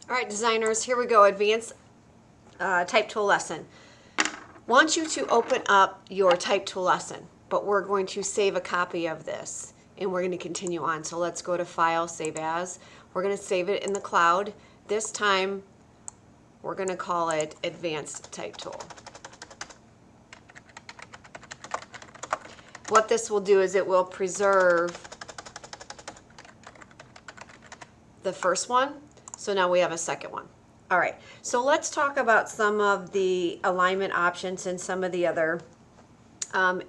All right, designers, here we go. Advanced type tool lesson. Want you to open up your type tool lesson, but we're going to save a copy of this and we're going to continue on. So let's go to File, Save As. We're going to save it in the cloud. This time, we're going to call it Advanced Type Tool. What this will do is it will preserve the first one. So now we have a second one. All right, so let's talk about some of the alignment options and some of the other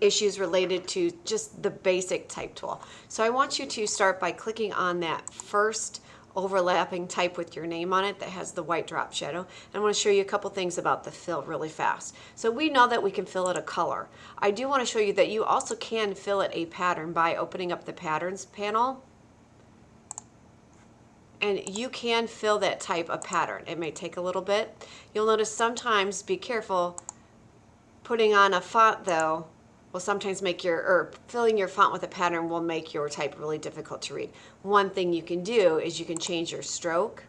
issues related to just the basic type tool. So I want you to start by clicking on that first overlapping type with your name on it that has the white drop shadow. And I want to show you a couple things about the fill really fast. So we know that we can fill it a color. I do want to show you that you also can fill it a pattern by opening up the patterns panel. And you can fill that type a pattern. It may take a little bit. You'll notice sometimes, be careful, putting on a font though will sometimes make or filling your font with a pattern will make your type really difficult to read. One thing you can do is you can change your stroke.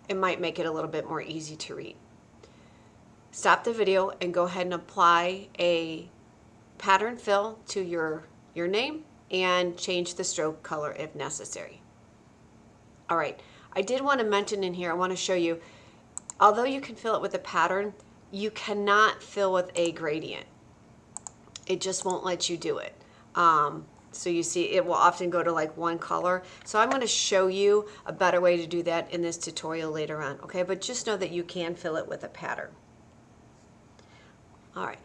It might make it a little bit more easy to read. Stop the video and go ahead and apply a pattern fill to your name and change the stroke color if necessary. All right, I did want to mention in here, I want to show you, although you can fill it with a pattern, you cannot fill with a gradient. It just won't let you do it. So you see, it will often go to like one color. So I'm going to show you a better way to do that in this tutorial later on, okay? But just know that you can fill it with a pattern. All right,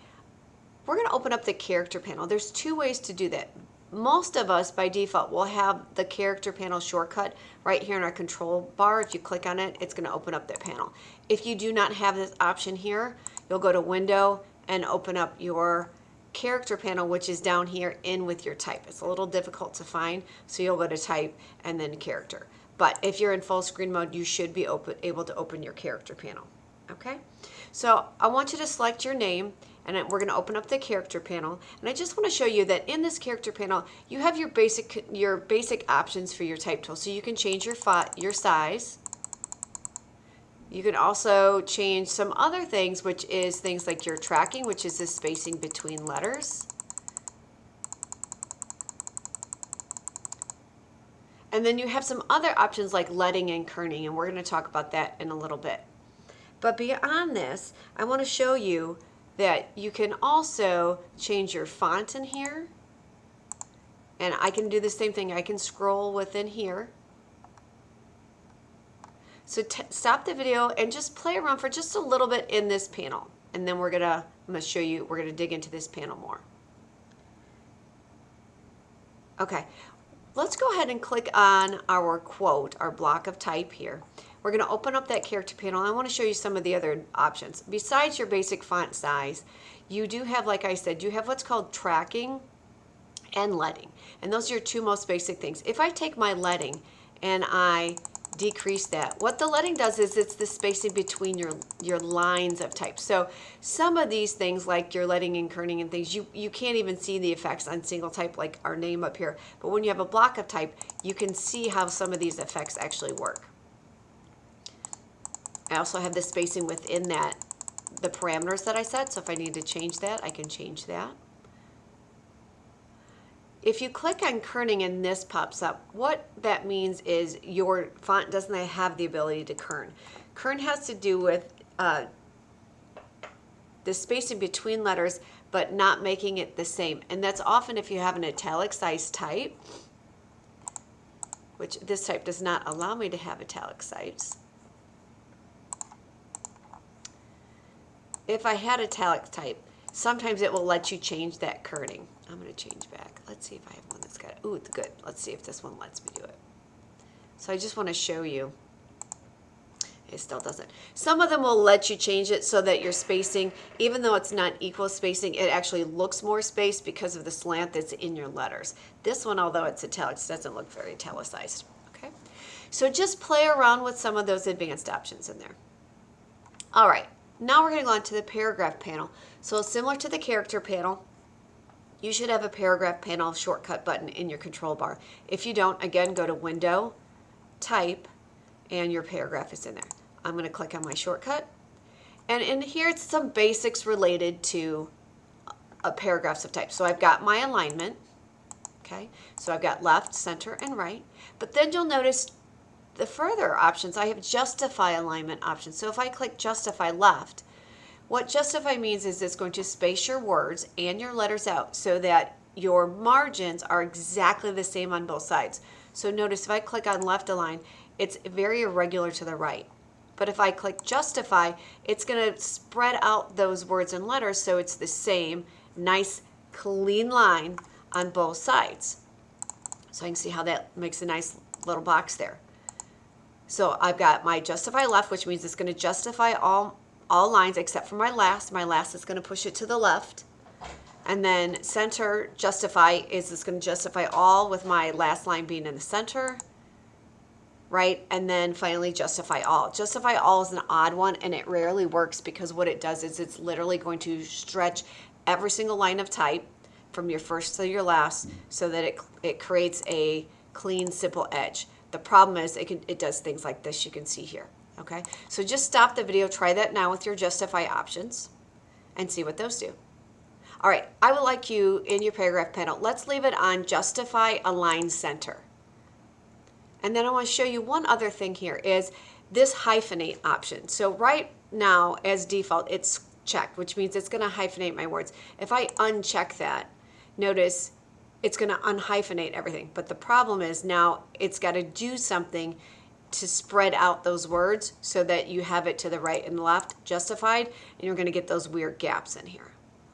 we're going to open up the character panel. There's two ways to do that. Most of us by default will have the character panel shortcut right here in our control bar. If you click on it, it's going to open up that panel. If you do not have this option here, you'll go to Window and open up your character panel, which is down here in with your type. It's a little difficult to find, so you'll go to Type and then Character. But if you're in full screen mode, you should be able to open your character panel. Okay, so I want you to select your name, and we're going to open up the character panel. And I just want to show you that in this character panel, you have your basic options for your type tool. So you can change your font, your size. You can also change some other things, which is things like your tracking, which is the spacing between letters. And then you have some other options like leading and kerning, and we're going to talk about that in a little bit. But beyond this, I want to show you that you can also change your font in here. And I can do the same thing. I can scroll within here. So stop the video and just play around for just a little bit in this panel. And then I'm going to show you, we're going to dig into this panel more. Okay, let's go ahead and click on our quote, our block of type here. We're going to open up that character panel. I want to show you some of the other options. Besides your basic font size, you do have, like I said, you have what's called tracking and leading. And those are your two most basic things. If I take my leading and I decrease that, what the leading does is it's the spacing between your lines of type. So some of these things like your leading and kerning and things, you can't even see the effects on single type like our name up here. But when you have a block of type, you can see how some of these effects actually work. I also have the spacing within that, the parameters that I set. So if I need to change that, I can change that. If you click on kerning and this pops up, what that means is your font doesn't have the ability to kern. Kern has to do with the spacing between letters, but not making it the same. And that's often if you have an italicized type, which this type does not allow me to have italicized. If I had italic type, sometimes it will let you change that kerning. I'm going to change back. Let's see if I have one that's got it. Ooh, good. Let's see if this one lets me do it. So I just want to show you. It still doesn't. Some of them will let you change it so that your spacing, even though it's not equal spacing, it actually looks more spaced because of the slant that's in your letters. This one, although it's italics, doesn't look very italicized. Okay. So just play around with some of those advanced options in there. All right. Now we're going to go on to the paragraph panel. So similar to the character panel, you should have a paragraph panel shortcut button in your control bar. If you don't, again, go to Window, Type, and your paragraph is in there. I'm going to click on my shortcut. And in here, it's some basics related to paragraphs of type. So I've got my alignment. Okay, so I've got left, center, and right. But then you'll notice the further options, I have justify alignment options. So if I click justify left, what justify means is it's going to space your words and your letters out so that your margins are exactly the same on both sides. So notice if I click on left align, it's very irregular to the right. But if I click justify, it's going to spread out those words and letters so it's the same nice clean line on both sides. So I can see how that makes a nice little box there. So I've got my justify left, which means it's going to justify all lines except for my last. My last is going to push it to the left. And then center justify is it's going to justify all with my last line being in the center. Right? And then finally justify all. Justify all is an odd one and it rarely works because what it does is it's literally going to stretch every single line of type from your first to your last so that it creates a clean, simple edge. The problem is it does things like this you can see here. Okay, so just stop the video, try that now with your justify options and see what those do. All right, I would like you in your paragraph panel, let's leave it on justify align center. And then I want to show you one other thing here is this hyphenate option. So right now as default it's checked, which means it's going to hyphenate my words. If I uncheck that, notice it's going to unhyphenate everything. But the problem is now it's got to do something to spread out those words so that you have it to the right and left justified, and you're going to get those weird gaps in here.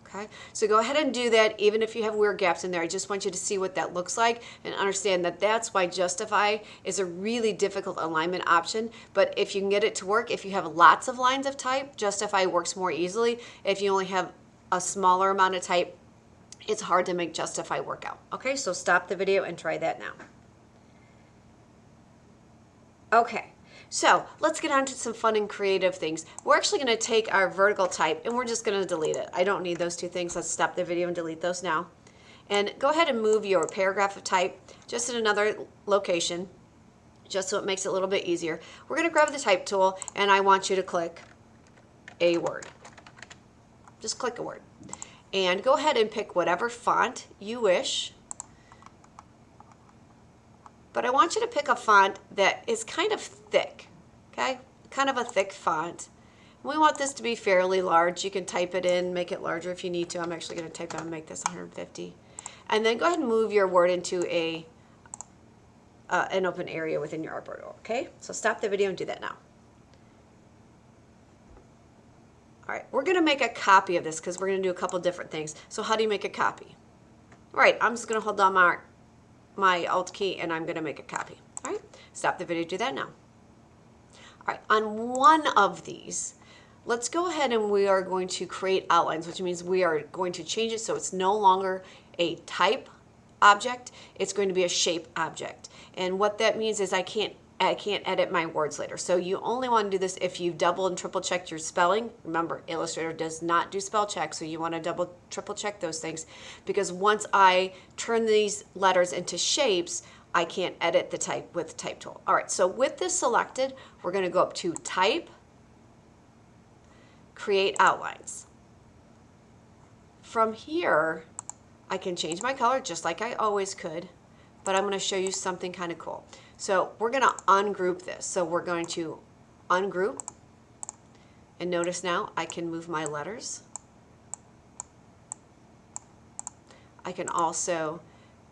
Okay, so go ahead and do that even if you have weird gaps in there. I just want you to see what that looks like and understand that that's why justify is a really difficult alignment option. But if you can get it to work, if you have lots of lines of type, justify works more easily. If you only have a smaller amount of type, it's hard to make justify work out. Okay, so stop the video and try that now. Okay, so let's get on to some fun and creative things. We're actually going to take our vertical type and we're just going to delete it. I don't need those two things. Let's stop the video and delete those now. And go ahead and move your paragraph of type just in another location, just so it makes it a little bit easier. We're going to grab the type tool and I want you to click a word. Just click a word. And go ahead and pick whatever font you wish. But I want you to pick a font that is kind of thick, okay? Kind of a thick font. We want this to be fairly large. You can type it in, make it larger if you need to. I'm actually going to type it and make this 150. And then go ahead and move your word into an open area within your artboard, okay? So stop the video and do that now. All right, we're going to make a copy of this because we're going to do a couple different things. So how do you make a copy? All right, I'm just going to hold down my Alt key and I'm going to make a copy. All right, stop the video, do that now. All right, on one of these, let's go ahead and we are going to create outlines, which means we are going to change it so it's no longer a type object, it's going to be a shape object. And what that means is I can't edit my words later. So you only want to do this if you've double and triple checked your spelling. Remember, Illustrator does not do spell check, so you want to double, triple check those things because once I turn these letters into shapes, I can't edit the type with the type tool. All right, so with this selected, we're going to go up to Type, Create Outlines. From here, I can change my color just like I always could, but I'm going to show you something kind of cool. So we're going to ungroup this. So we're going to ungroup, and notice now I can move my letters. I can also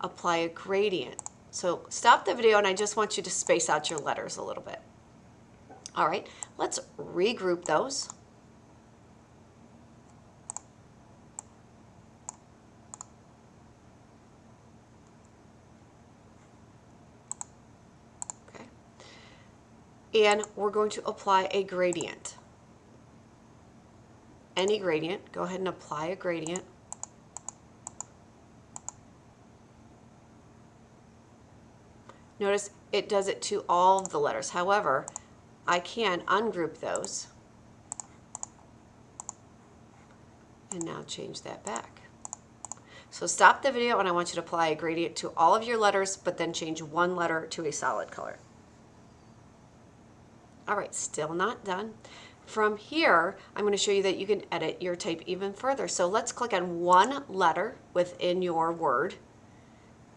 apply a gradient. So stop the video and I just want you to space out your letters a little bit. All right, let's regroup those. Okay. And we're going to apply a gradient. Any gradient, go ahead and apply a gradient. Notice it does it to all of the letters. However, I can ungroup those and now change that back. So stop the video and I want you to apply a gradient to all of your letters, but then change one letter to a solid color. All right, still not done. From here, I'm going to show you that you can edit your type even further. So let's click on one letter within your word.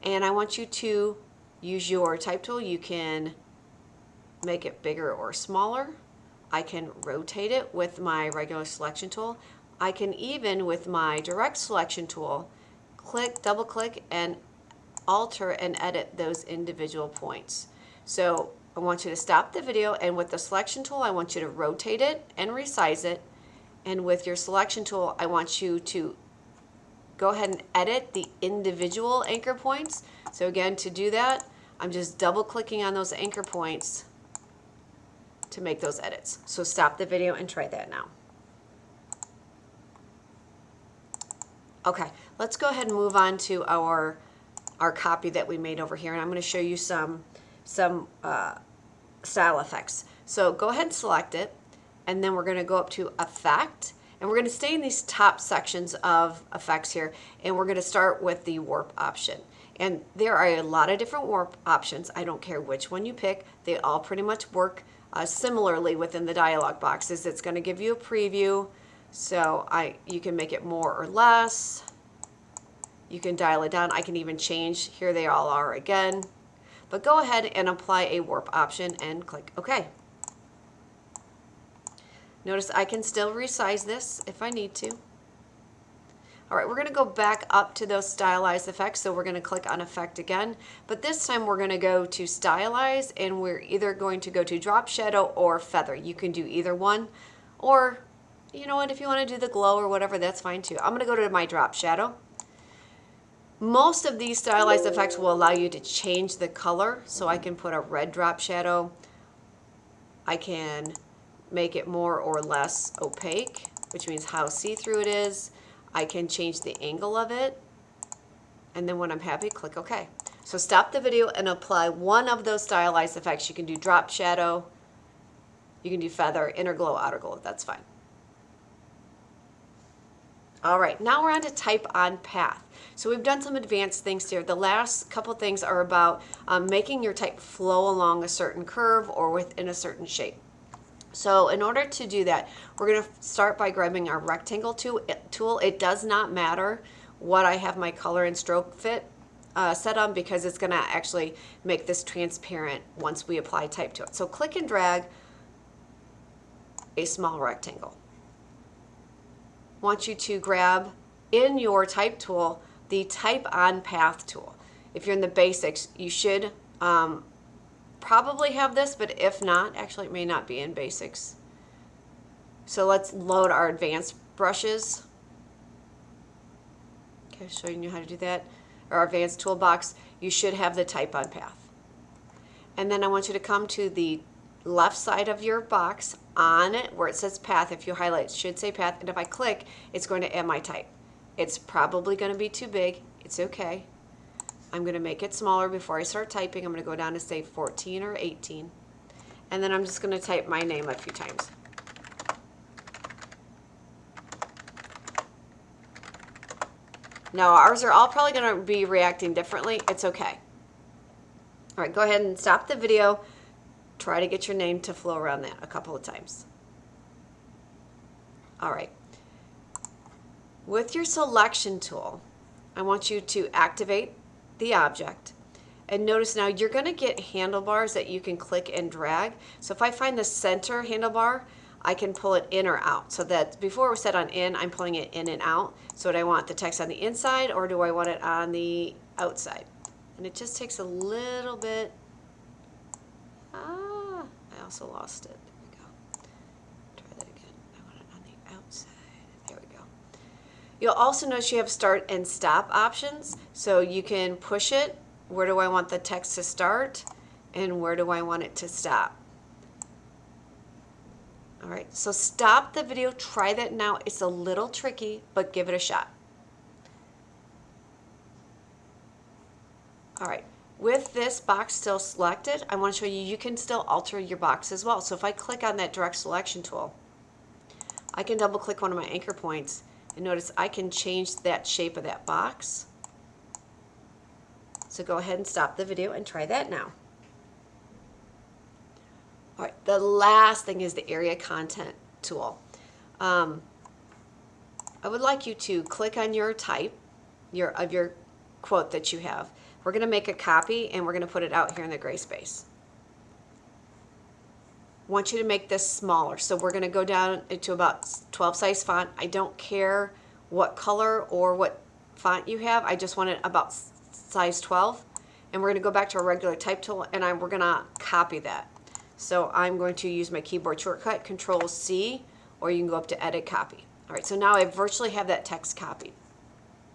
And I want you to use your type tool. You can make it bigger or smaller. I can rotate it with my regular selection tool. I can even, with my direct selection tool, double click and alter and edit those individual points. So I want you to stop the video, and with the selection tool, I want you to rotate it and resize it. And with your selection tool, I want you to go ahead and edit the individual anchor points. So again, to do that, I'm just double clicking on those anchor points to make those edits. So stop the video and try that now. Okay, let's go ahead and move on to our copy that we made over here, and I'm going to show you some style effects. So go ahead and select it, and then we're going to go up to Effect, and we're going to stay in these top sections of effects here, and we're going to start with the warp option. And there are a lot of different warp options. I don't care which one you pick. They all pretty much work similarly within the dialog boxes. It's going to give you a preview, so you can make it more or less. You can dial it down. I can even change. Here they all are again. But go ahead and apply a warp option and click OK. Notice I can still resize this if I need to. All right, we're going to go back up to those stylized effects. So we're going to click on Effect again. But this time we're going to go to Stylize, and we're either going to go to Drop Shadow or Feather. You can do either one. Or, you know what, if you want to do the glow or whatever, that's fine too. I'm going to go to my Drop Shadow. Most of these stylized effects will allow you to change the color. So I can put a red drop shadow. I can make it more or less opaque, which means how see-through it is. I can change the angle of it. And then when I'm happy, click OK. So stop the video and apply one of those stylized effects. You can do drop shadow. You can do feather, inner glow, outer glow. That's fine. All right, now we're on to type on path. So we've done some advanced things here. The last couple things are about making your type flow along a certain curve or within a certain shape. So in order to do that, we're going to start by grabbing our rectangle tool. It does not matter what I have my color and stroke fit set on, because it's going to actually make this transparent once we apply type to it. So click and drag a small rectangle. Want you to grab in your type tool the type on path tool. If you're in the basics, you should probably have this, but if not, actually it may not be in basics. So let's load our advanced brushes. Okay, showing you how to do that. Our advanced toolbox, you should have the type on path. And then I want you to come to the left side of your box on it where it says path. If you highlight, it should say path, and if I click, it's going to add my type. It's probably going to be too big. It's okay. I'm going to make it smaller before I start typing. I'm going to go down to say 14 or 18, and then I'm just going to type my name a few times. Now ours are all probably going to be reacting differently. It's okay. All right, go ahead and stop the video. Try to get your name to flow around that a couple of times. All right. With your selection tool, I want you to activate the object. And notice now you're going to get handlebars that you can click and drag. So if I find the center handlebar, I can pull it in or out. So that before it was set on in, I'm pulling it in and out. So do I want the text on the inside or do I want it on the outside? And it just takes a little bit. I also lost it. There we go. Try that again. I want it on the outside. There we go. You'll also notice you have start and stop options. So you can push it. Where do I want the text to start? And where do I want it to stop? All right, so stop the video. Try that now. It's a little tricky, but give it a shot. All right. With this box still selected, I want to show you, you can still alter your box as well. So if I click on that direct selection tool, I can double click one of my anchor points and notice I can change that shape of that box. So go ahead and stop the video and try that now. All right, the last thing is the area content tool. I would like you to click on your type of your quote that you have. We're going to make a copy and we're going to put it out here in the gray space. I want you to make this smaller. So we're going to go down into about 12 size font. I don't care what color or what font you have. I just want it about size 12. And we're going to go back to our regular type tool and we're going to copy that. So I'm going to use my keyboard shortcut, Control C, or you can go up to Edit Copy. All right, so now I virtually have that text copied.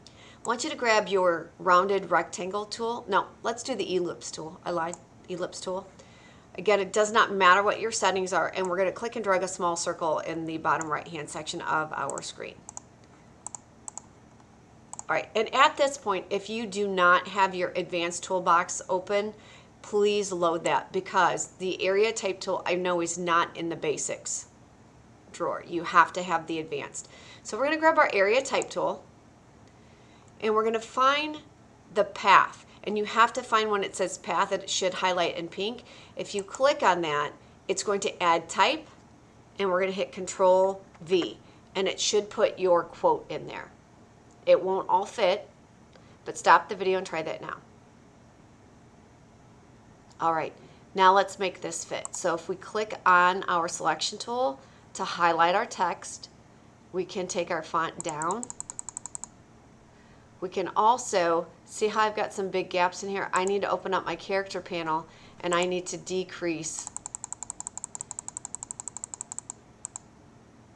I want you to grab your rounded rectangle tool. No, let's do the ellipse tool. I lied, ellipse tool. Again, it does not matter what your settings are, and we're going to click and drag a small circle in the bottom right-hand section of our screen. All right, and at this point, if you do not have your advanced toolbox open, please load that because the area type tool I know is not in the basics drawer. You have to have the advanced. So we're going to grab our area type tool and we're going to find the path. And you have to find when it says path that it should highlight in pink. If you click on that, it's going to add type and we're going to hit Control V and it should put your quote in there. It won't all fit, but stop the video and try that now. All right, now let's make this fit. So if we click on our selection tool to highlight our text, we can take our font down. We can also, see how I've got some big gaps in here? I need to open up my character panel and I need to decrease.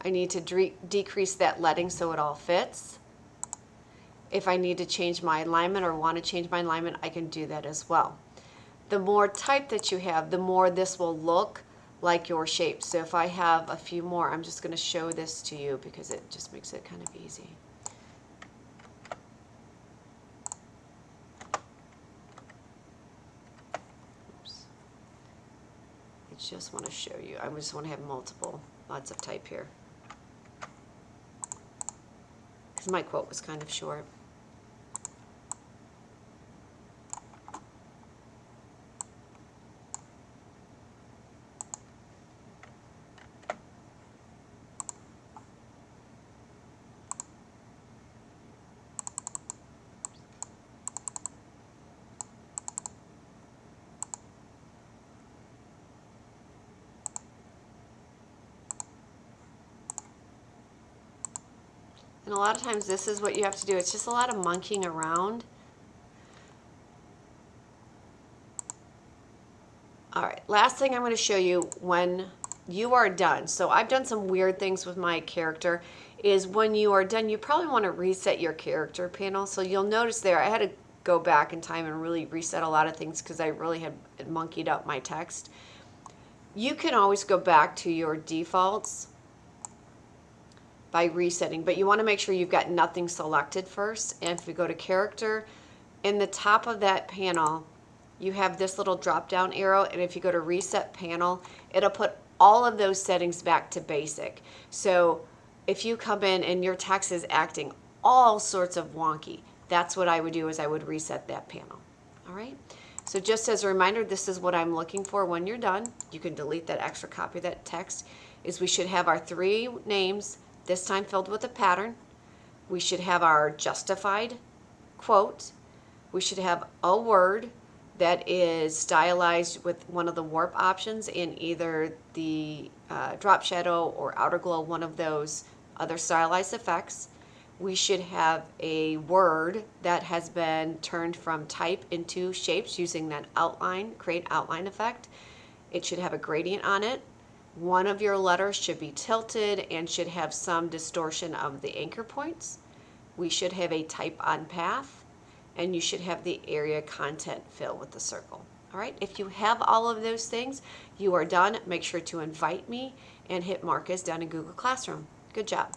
I need to decrease that leading so it all fits. If I need to change my alignment or want to change my alignment, I can do that as well. The more type that you have, the more this will look like your shape. So if I have a few more, I'm just going to show this to you because it just makes it kind of easy. Oops. I just want to show you. I just want to have lots of type here. Because my quote was kind of short. And a lot of times this is what you have to do. It's just a lot of monkeying around. All right, last thing I'm going to show you when you are done. So I've done some weird things with my character. Is when you are done, you probably want to reset your character panel. So you'll notice there, I had to go back in time and really reset a lot of things because I really had monkeyed up my text. You can always go back to your defaults by resetting, but you want to make sure you've got nothing selected first. And if we go to character, in the top of that panel, you have this little drop down arrow, and if you go to reset panel, it'll put all of those settings back to basic. So if you come in and your text is acting all sorts of wonky, that's what I would do, is I would reset that panel. All right, so just as a reminder, this is what I'm looking for when you're done. You can delete that extra copy of that text. Is we should have our 3 names, this time filled with a pattern. We should have our justified quote. We should have a word that is stylized with one of the warp options in either the drop shadow or outer glow, one of those other stylized effects. We should have a word that has been turned from type into shapes using that outline, create outline effect. It should have a gradient on it. One of your letters should be tilted and should have some distortion of the anchor points. We should have a type on path, and you should have the area content fill with the circle. All right, if you have all of those things, you are done. Make sure to invite me and hit Marcus down in Google Classroom. Good job.